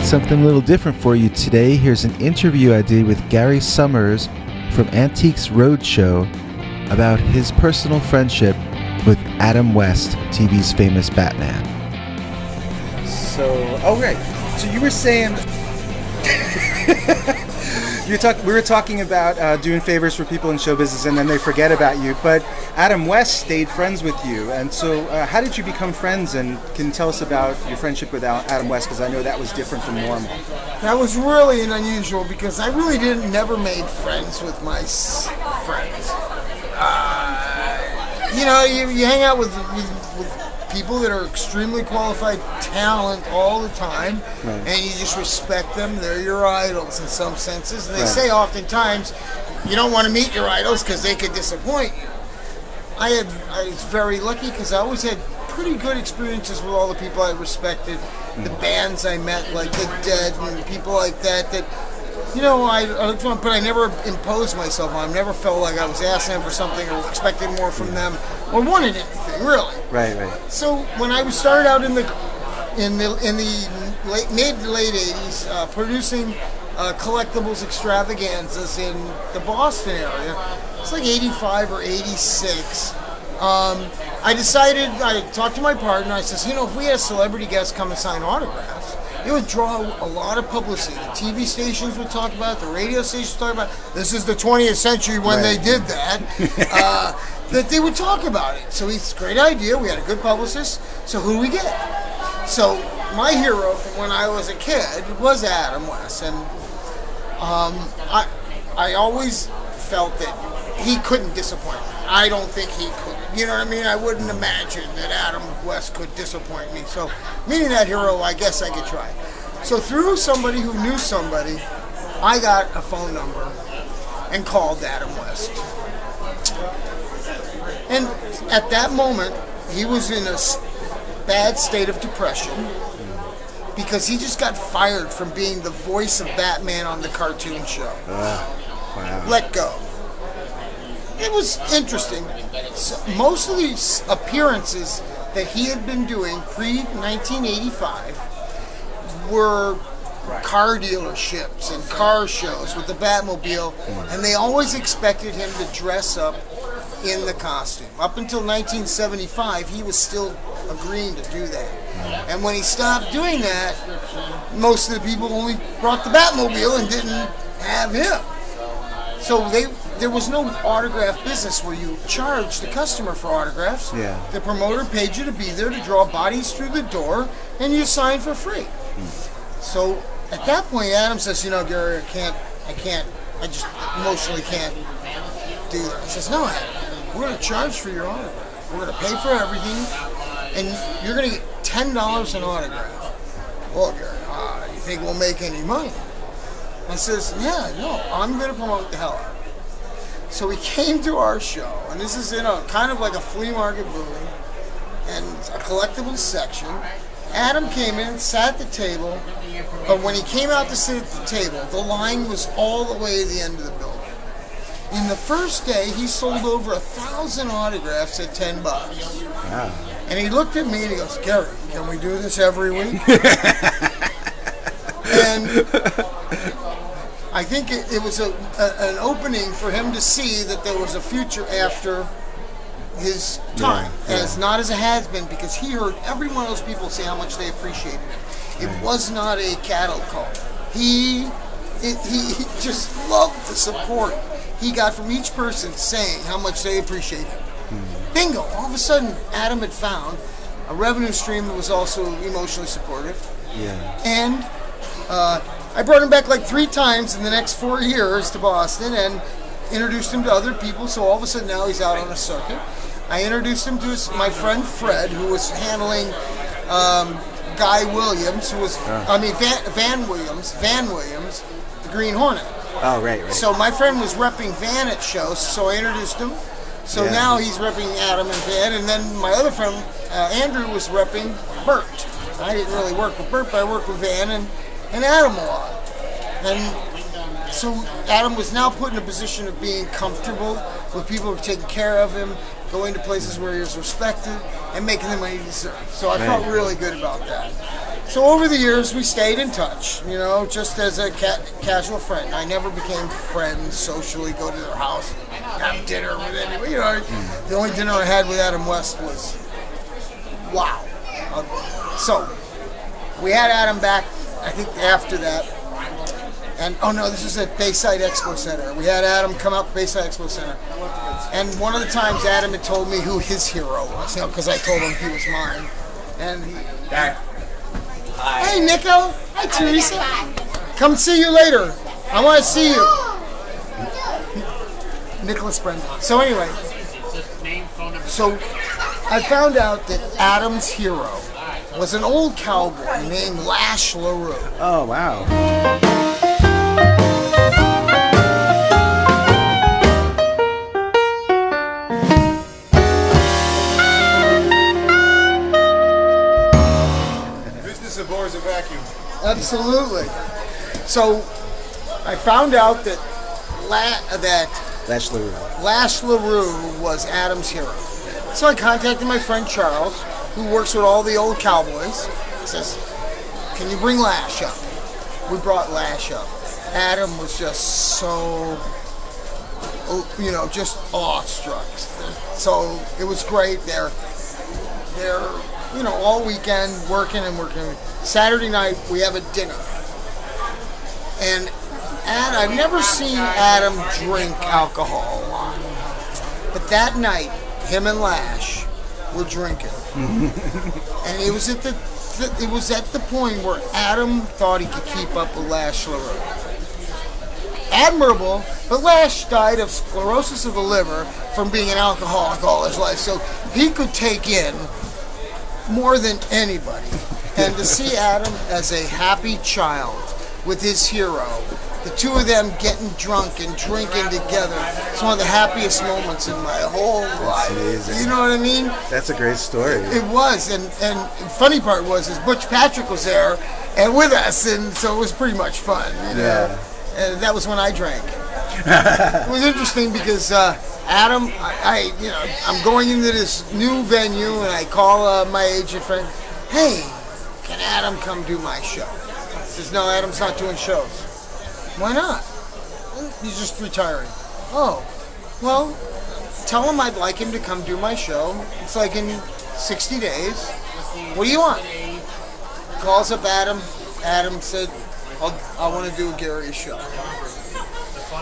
something a little different for you today. Here's an interview I did with Gary Sohmers from Antiques Roadshow about his personal friendship with Adam West, TV's famous Batman. So, oh right. So you were saying we were talking about doing favors for people in show business, and then they forget about you. But Adam West stayed friends with you, and so how did you become friends? And can you tell us about your friendship with Adam West? Because I know that was different from normal. That was really unusual because I really never made friends with my friends. You hang out with people that are extremely qualified talent all the time, right, and you just respect them. They're your idols in some senses. And they say oftentimes you don't want to meet your idols because they could disappoint you. I was very lucky because I always had pretty good experiences with all the people I respected, the bands I met, like the Dead and people like that. But I never imposed myself on them. I never felt like I was asking them for something or expecting more from them or wanted anything, really. Right. So when I started out in the mid to late 80s, producing collectibles extravaganzas in the Boston area, it's like 85 or 86. I talked to my partner. I says, if we had celebrity guests come and sign autographs, it would draw a lot of publicity. The TV stations would talk about it, the radio stations would talk about it. This is the 20th century when they did that. That they would talk about it. So it's a great idea. We had a good publicist. So who do we get? So my hero from when I was a kid was Adam West. And I always felt that he couldn't disappoint me. I don't think he could. You know what I mean? I wouldn't imagine that Adam West could disappoint me. So, meeting that hero, I guess I could try. So, through somebody who knew somebody, I got a phone number and called Adam West. And at that moment, he was in a bad state of depression because he just got fired from being the voice of Batman on the cartoon show. Wow. Let go. It was interesting. So most of these appearances that he had been doing pre-1985 were car dealerships and car shows with the Batmobile, and they always expected him to dress up in the costume. Up until 1975, he was still agreeing to do that. And when he stopped doing that, most of the people only brought the Batmobile and didn't have him. So there was no autograph business where you charged the customer for autographs. Yeah. The promoter paid you to be there to draw bodies through the door, and you signed for free. So at that point, Adam says, Gary, I just emotionally can't do that. He says, no, Adam, we're going to charge for your autograph. We're going to pay for everything, and you're going to get $10 an autograph. Well, Gary, you think we'll make any money? I says, yeah, no, I'm going to promote the hell out of it. So he came to our show, and this is in a kind of like a flea market building, and a collectibles section. Adam came in, sat at the table, but when he came out to sit at the table, the line was all the way to the end of the building. In the first day, he sold over 1,000 autographs at $10. Wow. And he looked at me and he goes, Gary, can we do this every week? And I think it was an opening for him to see that there was a future after his time, not as it has been, because he heard every one of those people say how much they appreciated him. It was not a cattle call. He just loved the support he got from each person saying how much they appreciated him. Bingo! All of a sudden, Adam had found a revenue stream that was also emotionally supportive. Yeah. And I brought him back like 3 times in the next 4 years to Boston and introduced him to other people, so all of a sudden now he's out on a circuit. I introduced him to my friend Fred, who was handling Guy Williams, who was, Van Williams, the Green Hornet. Oh, right. So my friend was repping Van at shows, so I introduced him. So now he's repping Adam and Van, and then my other friend, Andrew, was repping Bert. I didn't really work with Bert, but I worked with Van and Adam a lot. And so Adam was now put in a position of being comfortable with people who were taking care of him, going to places where he was respected, and making the money he deserved. So I felt really good about that. So over the years, we stayed in touch, you know, just as a casual friend. I never became friends socially, go to their house, have dinner with anybody. You know, the only dinner I had with Adam West was, wow. So we had Adam back, I think, after that. And, oh no, this was at Bayside Expo Center. We had Adam come out to Bayside Expo Center. And one of the times Adam had told me who his hero was, you know, because I told him he was mine. And he... Hey, Nico. Hi, Teresa. Come see you later. I want to see you. Nicholas Brendan. So anyway, so I found out that Adam's hero was an old cowboy named Lash LaRue. Oh, wow. A vacuum. Absolutely. So I found out that Lash LaRue was Adam's hero. So I contacted my friend Charles, who works with all the old cowboys. He says, "Can you bring Lash up?" We brought Lash up. Adam was just so, you know, just awestruck. So it was great. They're you know, all weekend working and working. Saturday night we have a dinner, and I've never seen Adam drink alcohol a lot, but that night him and Lash were drinking, and it was at the point where Adam thought he could keep up with Lash LaRue. Admirable, but Lash died of sclerosis of the liver from being an alcoholic all his life, so he could take in more than anybody. And to see Adam as a happy child with his hero, the two of them getting drunk and drinking together, it's one of the happiest moments in my whole life. Amazing. You know what I mean? That's a great story. It was, and the funny part was Butch Patrick was there and with us, and so it was pretty much fun. You know? Yeah. And that was when I drank. It was interesting because Adam, I'm going into this new venue, and I call my agent friend, "Hey, can Adam come do my show?" He says, "No, Adam's not doing shows." "Why not?" "He's just retiring." "Oh, well, tell him I'd like him to come do my show. It's like in 60 days. What do you want?" Calls up Adam. Adam said, I want to do a Gary show.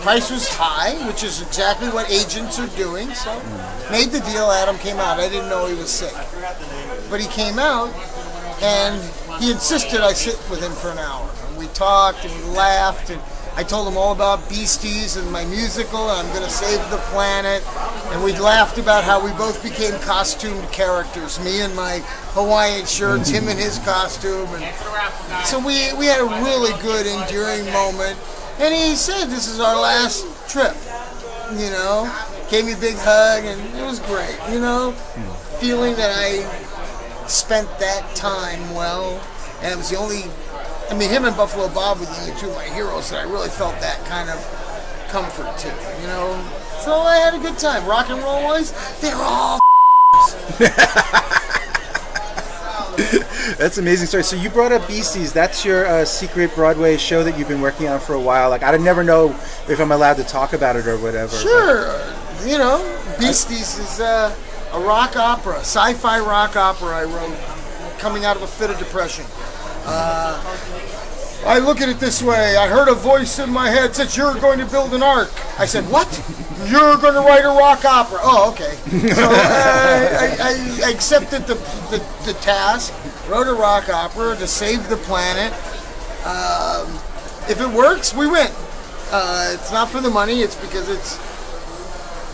Price was high, which is exactly what agents are doing, so made the deal. Adam came out. I didn't know he was sick. But he came out, and he insisted I sit with him for an hour. And we talked, and we laughed, and I told him all about Beasties and my musical, and I'm going to save the planet. And we laughed about how we both became costumed characters, me in my Hawaiian shirts, him in his costume. And so we had a really good, endearing moment. And he said, "This is our last trip," you know, gave me a big hug, and it was great, you know, feeling that I spent that time well, and it was the only, I mean, him and Buffalo Bob were the only two of my heroes that I really felt that kind of comfort to, you know, so I had a good time. Rock and roll wise, they're all That's an amazing story. So you brought up Beasties. That's your secret Broadway show that you've been working on for a while. Like, I never know if I'm allowed to talk about it or whatever. Sure. But. You know, Beasties is a rock opera, sci-fi rock opera I wrote coming out of a fit of depression. I look at it this way. I heard a voice in my head said, "You're going to build an ark." I said, "What?" "You're going to write a rock opera." "Oh, okay." So I accepted the task, wrote a rock opera to save the planet. If it works, we win. It's not for the money. It's because it's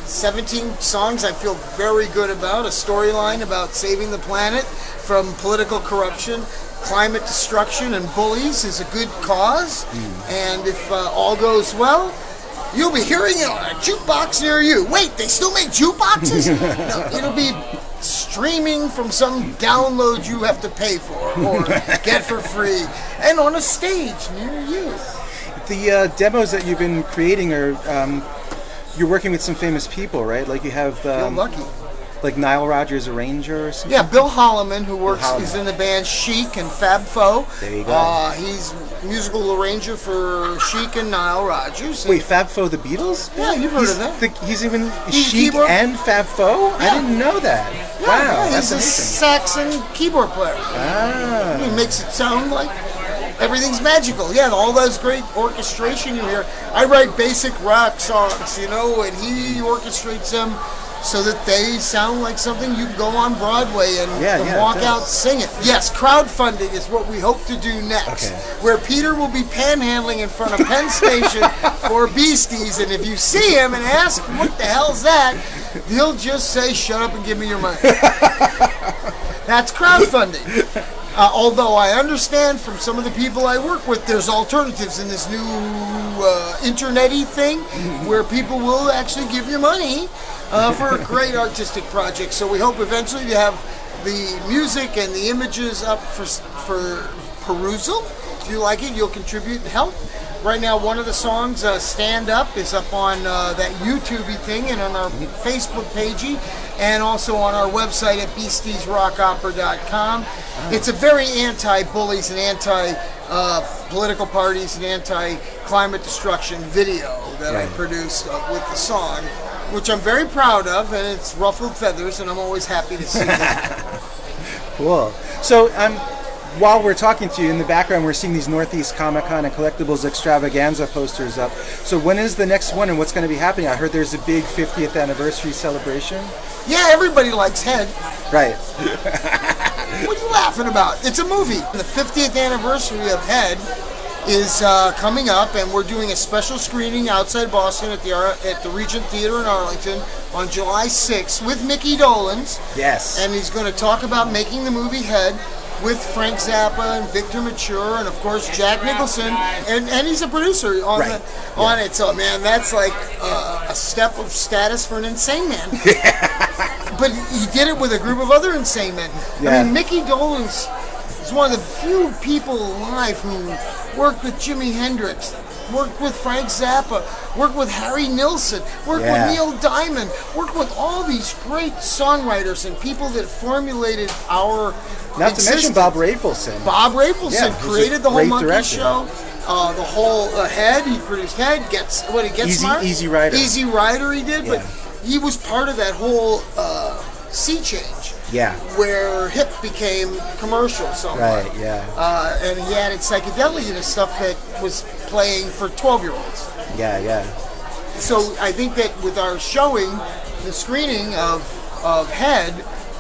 17 songs I feel very good about, a storyline about saving the planet from political corruption. Climate destruction and bullies is a good cause, and if all goes well, you'll be hearing it on a jukebox near you. Wait, they still make jukeboxes? No, it'll be streaming from some download you have to pay for or get for free, and on a stage near you. The demos that you've been creating are, you're working with some famous people, right? Like you have... Feel lucky. like Nile Rodgers arranger or something? Yeah, Bill Holloman, who is in the band Chic and Fab Four. There you go. He's musical arranger for Chic and Nile Rodgers. Wait, Fab Four, the Beatles? Yeah, you've heard of that. He's Chic keyboard? and Fab Four? Yeah. I didn't know that. Yeah, Wow, yeah, that's he's a amazing. Saxon keyboard player. Ah. He makes it sound like everything's magical. Yeah, all those great orchestration you hear. I write basic rock songs, and he orchestrates them so that they sound like something you can go on Broadway and walk out singing. Yes, crowdfunding is what we hope to do next, where Peter will be panhandling in front of Penn Station for Beasties, and if you see him and ask, what the hell's that, he'll just say, shut up and give me your money. That's crowdfunding. Although I understand from some of the people I work with, there's alternatives in this new internet-y thing where people will actually give you money for a great artistic project. So we hope eventually to have the music and the images up for perusal. If you like it, you'll contribute and help. Right now, one of the songs, Stand Up, is up on that YouTube-y thing and on our Facebook page, and also on our website at beastiesrockopera.com. It's a very anti-bullies and anti-political parties and anti-climate destruction video that I produced with the song, which I'm very proud of, and it's ruffled feathers, and I'm always happy to see that. Cool. So, while we're talking to you, in the background we're seeing these Northeast Comic Con and Collectibles Extravaganza posters up. So when is the next one and what's going to be happening? I heard there's a big 50th anniversary celebration. Yeah, everybody likes Head. Right. What are you laughing about? It's a movie. The 50th anniversary of Head is coming up, and we're doing a special screening outside Boston at the Regent Theater in Arlington on July 6th with Mickey Dolenz. Yes. And he's going to talk about making the movie Head with Frank Zappa and Victor Mature and, of course, Jack Nicholson. And he's a producer on it. So, man, that's like a step of status for an insane man. But he did it with a group of other insane men. I mean, Mickey Dolenz is one of the few people alive who worked with Jimi Hendrix, worked with Frank Zappa, worked with Harry Nilsson, worked with Neil Diamond, worked with all these great songwriters and people that formulated our Not to mention Bob Rafelson. Bob Rafelson created the whole Monkey director. Show, the whole Head. He produced Head. Easy Rider. Easy Rider he did, but he was part of that whole sea change. Yeah. Where hip became commercial somewhat. Right, yeah. And he added psychedelia to stuff that was playing for 12-year-olds. Yeah. So I think that with our showing, the screening of Head,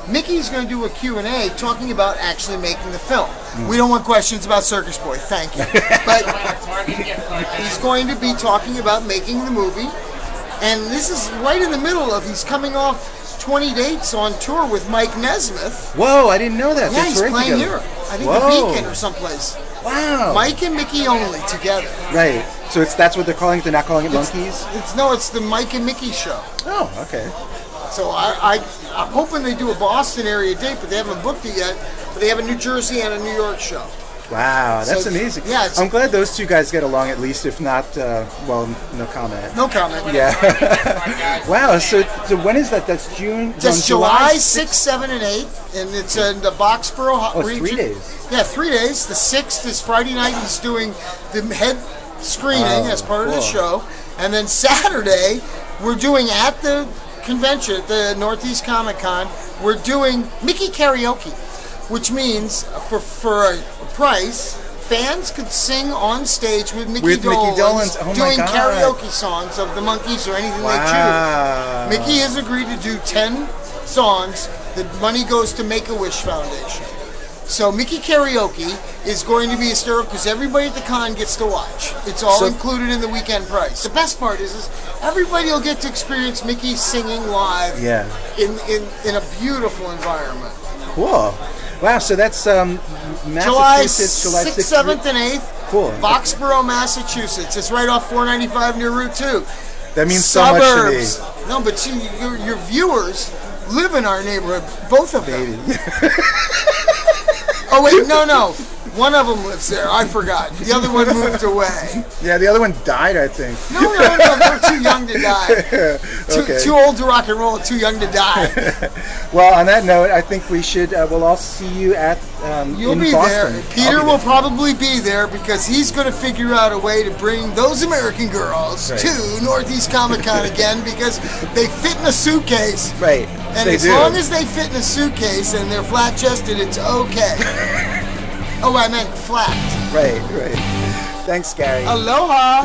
Mickey's going to do a Q&A talking about actually making the film. We don't want questions about Circus Boy, thank you. But he's going to be talking about making the movie. And this is right in the middle of, he's coming off 20 dates on tour with Mike Nesmith. Whoa, I didn't know that. Yeah, he's playing here. I think the Beacon or someplace. Wow. Mike and Mickey only together. Right. So that's what they're calling it? They're not calling it Monkeys? It's the Mike and Mickey show. Oh, okay. So I'm hoping they do a Boston area date, but they haven't booked it yet. But they have a New Jersey and a New York show. Wow, that's amazing. Yeah, I'm glad those two guys get along at least, if not, no comment. No comment. Yeah. Wow, so when is that? That's June? That's July 6th, 7th, and 8th, and it's in the Boxborough region. 3 days. Yeah, 3 days. The 6th is Friday night. He's doing the Head screening as part of the show. And then Saturday, we're doing at the convention, at the Northeast Comic Con, we're doing Mickey Karaoke, which means for a price, fans could sing on stage with Mickey Dolenz doing karaoke songs of the Monkees or anything they choose. Mickey has agreed to do 10 songs. The money goes to Make-A-Wish Foundation. So Mickey Karaoke is going to be hysterical because everybody at the con gets to watch. It's all included in the weekend price. The best part is everybody will get to experience Mickey singing live in a beautiful environment. Cool. Wow, so that's July 6th, 7th, and 8th. Cool. Boxborough, Massachusetts. It's right off 495 near Route 2. That means Suburbs. So much to me. No, but your viewers live in our neighborhood. Both of them. Oh, wait, no. One of them lives there. I forgot. The other one moved away. Yeah, the other one died, I think. No, they're too young to die. Too old to rock and roll, too young to die. Well, on that note, I think we should. We'll all see you at. You'll in be Boston. there. Peter will probably be there because he's going to figure out a way to bring those American girls to Northeast Comic Con again because they fit in a suitcase. Right. And as long as they fit in a suitcase and they're flat chested, it's okay. Oh, I meant flat. Right. Thanks, Gary. Aloha.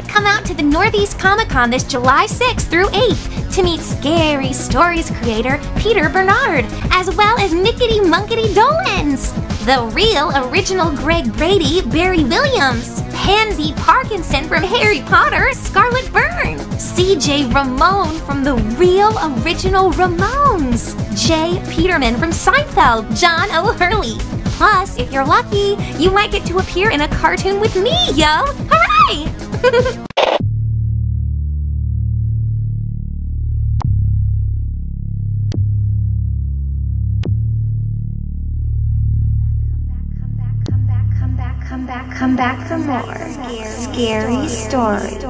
Come out to the Northeast Comic Con this July 6th through 8th to meet Scary Stories creator Peter Bernard, as well as Mickety Monkety Dolans, the real original Greg Brady, Barry Williams, Pansy Parkinson from Harry Potter, Scarlet Byrne, CJ Ramone from the real original Ramones, Jay Peterman from Seinfeld, John O'Hurley. Plus, if you're lucky, you might get to appear in a cartoon with me, yo! Hooray! Come back for more scary stories.